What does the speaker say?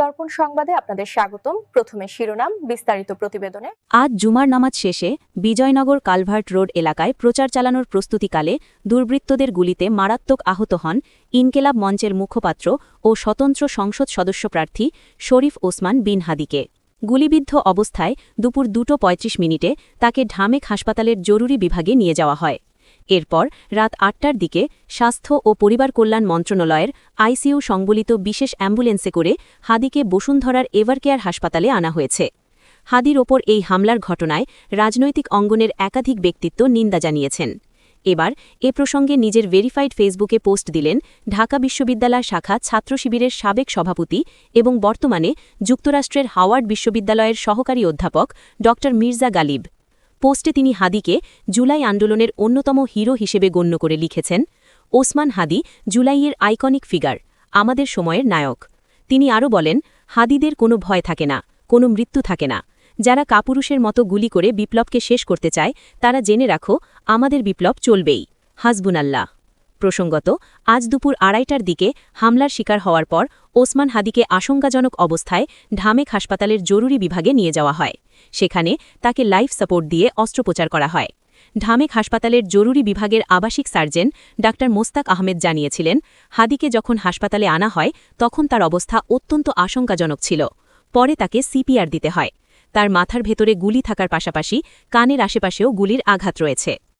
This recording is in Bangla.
দর্পণ সংবাদে আপনাদের স্বাগতম। প্রথমে শিরোনাম, বিস্তারিত প্রতিবেদনে। আজ জুমার নামাজ শেষে বিজয়নগর কালভার্ট রোড এলাকায় প্রচার চালানোর প্রস্তুতিকালে দুর্বৃত্তদের গুলিতে মারাত্মক আহত হন ইনকেলাব মঞ্চের মুখপাত্র ও স্বতন্ত্র সংসদ সদস্য প্রার্থী শরীফ ওসমান বিন হাদিকে। গুলিবিদ্ধ অবস্থায় দুপুর 2:35 তাকে ঢামেক হাসপাতালের জরুরি বিভাগে নিয়ে যাওয়া হয়। এরপর রাত 8টার দিকে স্বাস্থ্য ও পরিবার কল্যাণ মন্ত্রণালয়ের আইসিইউ সংবলিত বিশেষ অ্যাম্বুলেন্সে করে হাদিকে বসুন্ধরার এভারকেয়ার হাসপাতালে আনা হয়েছে। হাদির ওপর এই হামলার ঘটনায় রাজনৈতিক অঙ্গনের একাধিক ব্যক্তিত্ব নিন্দা জানিয়েছেন। এবার এ প্রসঙ্গে নিজের ভেরিফাইড ফেসবুকে পোস্ট দিলেন ঢাকা বিশ্ববিদ্যালয় শাখা ছাত্র শিবিরের সাবেক সভাপতি এবং বর্তমানে যুক্তরাষ্ট্রের হাওয়ার্ড বিশ্ববিদ্যালয়ের সহকারী অধ্যাপক ড মির্জা গালিব। পোস্টে তিনি হাদিকে জুলাই আন্দোলনের অন্যতম হিরো হিসেবে গণ্য করে লিখেছেন, ওসমান হাদি জুলাইয়ের আইকনিক ফিগার, আমাদের সময়ের নায়ক। তিনি আরও বলেন, হাদিদের কোনো ভয় থাকে না, কোনো মৃত্যু থাকে না। যারা কাপুরুষের মতো গুলি করে বিপ্লবকে শেষ করতে চায় তারা জেনে রাখো, আমাদের বিপ্লব চলবেই। হাসবুনাল্লাহ। প্রসঙ্গত, আজ দুপুর 2:30টার দিকে হামলার শিকার হওয়ার পর ওসমান হাদিকে আশঙ্কাজনক অবস্থায় ঢামেক হাসপাতালের জরুরি বিভাগে নিয়ে যাওয়া হয়। সেখানে তাকে লাইফ সাপোর্ট দিয়ে অস্ত্রোপচার করা হয়। ঢামেক হাসপাতালের জরুরি বিভাগের আবাসিক সার্জন ডা মোস্তাক আহমেদ জানিয়েছিলেন, হাদিকে যখন হাসপাতালে আনা হয় তখন তার অবস্থা অত্যন্ত আশঙ্কাজনক ছিল। পরে তাকে সিপিআর দিতে হয়। তার মাথার ভেতরে গুলি থাকার পাশাপাশি কানের আশেপাশেও গুলির আঘাত রয়েছে।